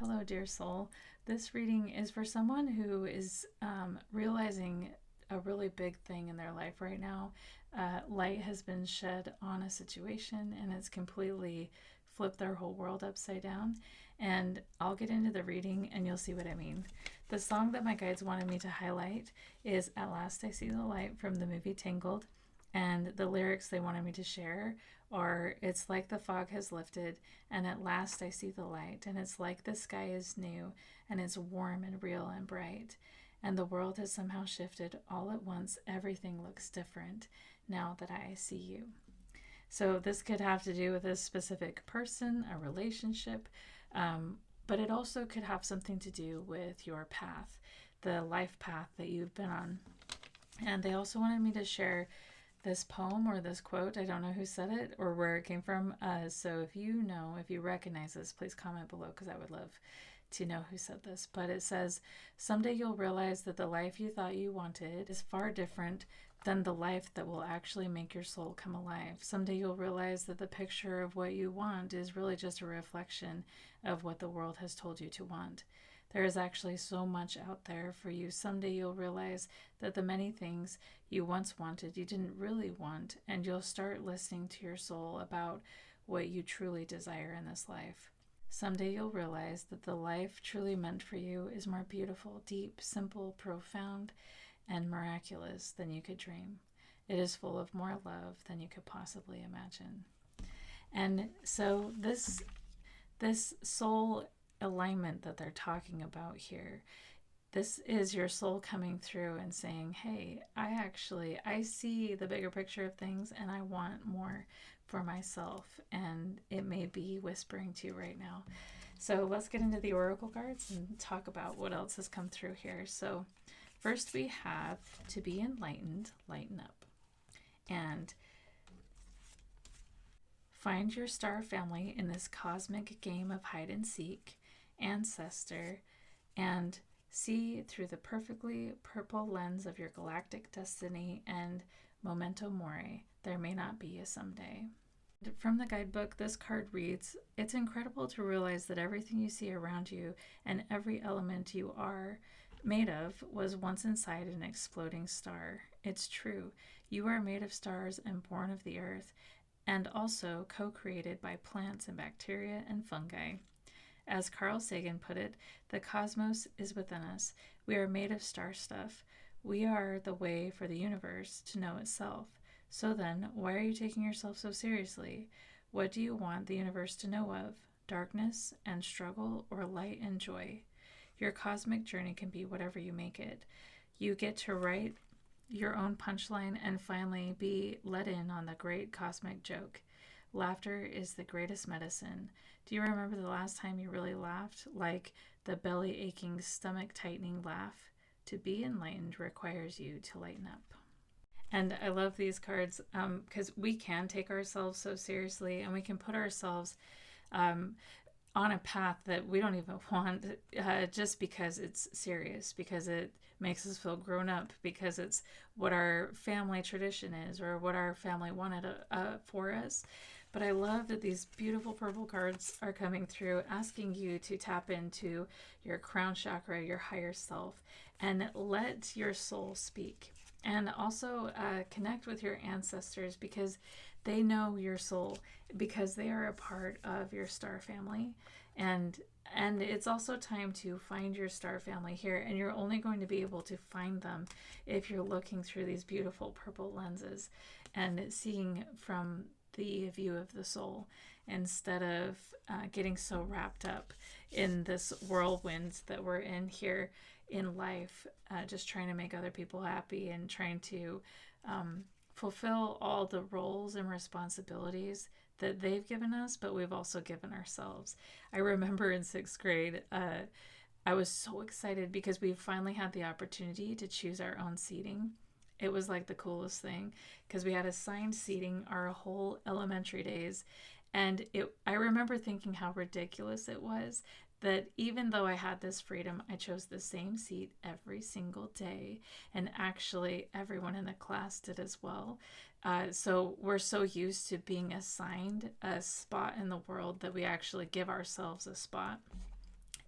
Hello, dear soul. This reading is for someone who is realizing a really big thing in their life right now. Light has been shed on a situation and it's completely flipped their whole world upside down. And I'll get into the reading and you'll see what I mean. The song that my guides wanted me to highlight is At Last I See the Light from the movie Tangled. And the lyrics they wanted me to share are, it's like the fog has lifted, and at last I see the light, and it's like the sky is new, and it's warm and real and bright, and the world has somehow shifted all at once. Everything looks different now that I see you. So this could have to do with a specific person, a relationship, but it also could have something to do with your path, the life path that you've been on. And they also wanted me to share this poem or this quote. I don't know who said it or where it came from. So if you know, if you recognize this, please comment below because I would love to know who said this. But it says, someday you'll realize that the life you thought you wanted is far different than the life that will actually make your soul come alive. Someday you'll realize that the picture of what you want is really just a reflection of what the world has told you to want. There is actually so much out there for you. Someday you'll realize that the many things you once wanted you didn't really want, and you'll start listening to your soul about what you truly desire in this life. Someday you'll realize that the life truly meant for you is more beautiful, deep, simple, profound, and miraculous than you could dream. It is full of more love than you could possibly imagine. And so this soul alignment that they're talking about here, this is your soul coming through and saying, hey, I see the bigger picture of things and I want more for myself. And it may be whispering to you right now. So let's get into the oracle cards and talk about what else has come through here. So first we have to be enlightened, lighten up. And find your star family in this cosmic game of hide and seek, ancestor, and see through the perfectly purple lens of your galactic destiny and memento mori. There may not be a someday. From the guidebook, this card reads, it's incredible to realize that everything you see around you and every element you are made of was once inside an exploding star. It's true. You are made of stars and born of the earth, and also co-created by plants and bacteria and fungi. As Carl Sagan put it, the cosmos is within us. We are made of star stuff. We are the way for the universe to know itself. So then, why are you taking yourself so seriously? What do you want the universe to know of? Darkness and struggle, or light and joy? Your cosmic journey can be whatever you make it. You get to write your own punchline and finally be let in on the great cosmic joke. Laughter is the greatest medicine. Do you remember the last time you really laughed? Like the belly aching, stomach tightening laugh? To be enlightened requires you to lighten up. And I love these cards because we can take ourselves so seriously and we can put ourselves on a path that we don't even want just because it's serious, because it makes us feel grown up, because it's what our family tradition is or what our family wanted for us. But I love that these beautiful purple cards are coming through, asking you to tap into your crown chakra, your higher self, and let your soul speak. And also connect with your ancestors because they know your soul, because they are a part of your star family. And it's also time to find your star family here, and you're only going to be able to find them if you're looking through these beautiful purple lenses and seeing from the view of the soul instead of getting so wrapped up in this whirlwind that we're in here in life, just trying to make other people happy and trying to fulfill all the roles and responsibilities that they've given us, but we've also given ourselves. I remember in 6th grade, I was so excited because we finally had the opportunity to choose our own seating. It was like the coolest thing because we had assigned seating our whole elementary days. And I remember thinking how ridiculous it was that even though I had this freedom, I chose the same seat every single day. And actually, everyone in the class did as well. So we're so used to being assigned a spot in the world that we actually give ourselves a spot.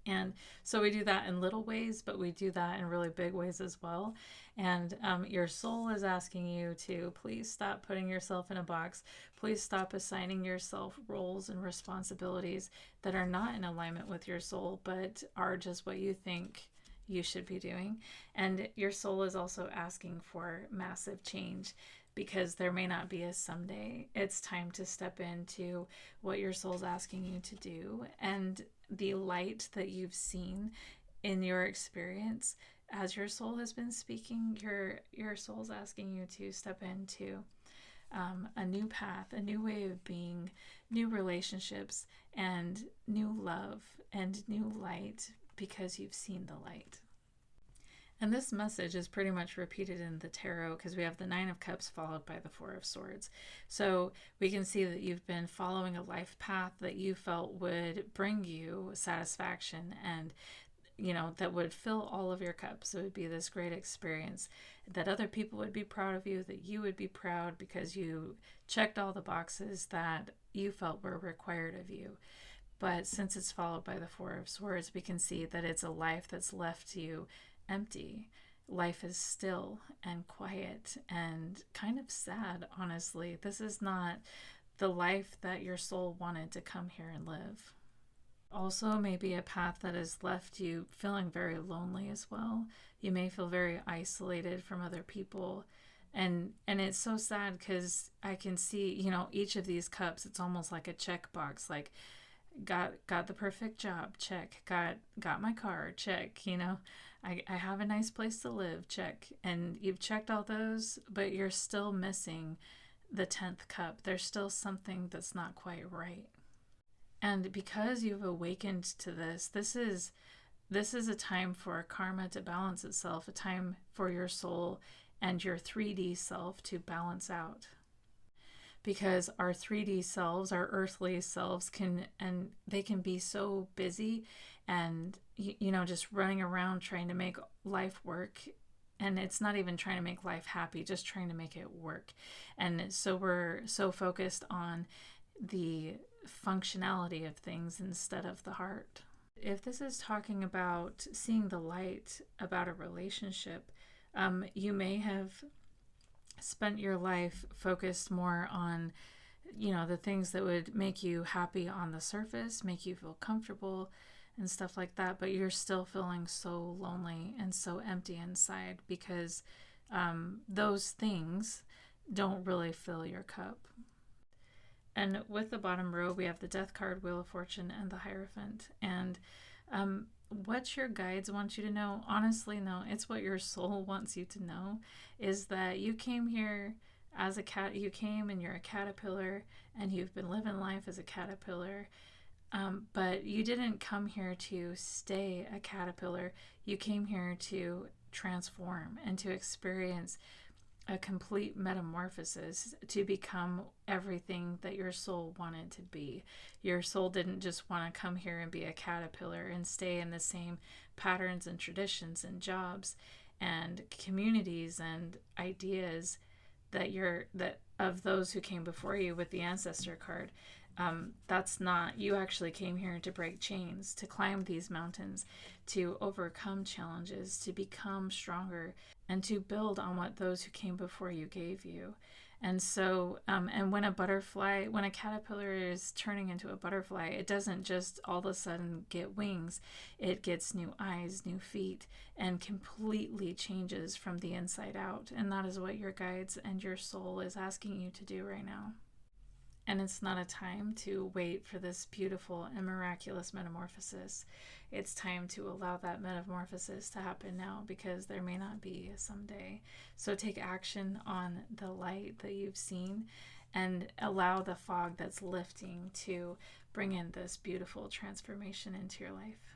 And so we do that in little ways, but we do that in really big ways as well. And your soul is asking you to please stop putting yourself in a box. Please stop assigning yourself roles and responsibilities that are not in alignment with your soul, but are just what you think you should be doing. And your soul is also asking for massive change, because there may not be a someday. It's time to step into what your soul's asking you to do. And the light that you've seen in your experience as your soul has been speaking, your soul's asking you to step into a new path, a new way of being, new relationships, and new love and new light, because you've seen the light. And this message is pretty much repeated in the tarot, because we have the Nine of Cups followed by the Four of Swords. So we can see that you've been following a life path that you felt would bring you satisfaction, and that would fill all of your cups. It would be this great experience that other people would be proud of you, that you would be proud because you checked all the boxes that you felt were required of you. But since it's followed by the Four of Swords, we can see that it's a life that's left you empty. Life is still and quiet and kind of sad, honestly. This is not the life that your soul wanted to come here and live. Also, maybe a path that has left you feeling very lonely as well. You may feel very isolated from other people. And it's so sad, because I can see, each of these cups, it's almost like a checkbox, like got the perfect job, check. Got my car, check. I have a nice place to live, check. And you've checked all those, but you're still missing the 10th cup. There's still something that's not quite right. And because you've awakened to this is a time for karma to balance itself, a time for your soul and your 3D self to balance out. Because our 3D selves, our earthly selves, can be so busy and just running around trying to make life work. And it's not even trying to make life happy, just trying to make it work. And so we're so focused on the functionality of things instead of the heart. If this is talking about seeing the light about a relationship, you may have spent your life focused more on the things that would make you happy on the surface, make you feel comfortable and stuff like that, but you're still feeling so lonely and so empty inside, because those things don't really fill your cup. And with the bottom row, we have the Death card, Wheel of Fortune, and the Hierophant. And what your guides want you to know, honestly, no, it's what your soul wants you to know, is that you came here as a cat. You came and you're a caterpillar, and you've been living life as a caterpillar. But you didn't come here to stay a caterpillar. You came here to transform and to experience a complete metamorphosis, to become everything that your soul wanted to be. Your soul didn't just want to come here and be a caterpillar and stay in the same patterns and traditions and jobs and communities and ideas that of those who came before you with the ancestor card. That's not, you actually came here to break chains, to climb these mountains, to overcome challenges, to become stronger, and to build on what those who came before you gave you. And so, and when a caterpillar is turning into a butterfly, it doesn't just all of a sudden get wings. It gets new eyes, new feet, and completely changes from the inside out. And that is what your guides and your soul is asking you to do right now. And it's not a time to wait for this beautiful and miraculous metamorphosis. It's time to allow that metamorphosis to happen now, because there may not be a someday. So take action on the light that you've seen, and allow the fog that's lifting to bring in this beautiful transformation into your life.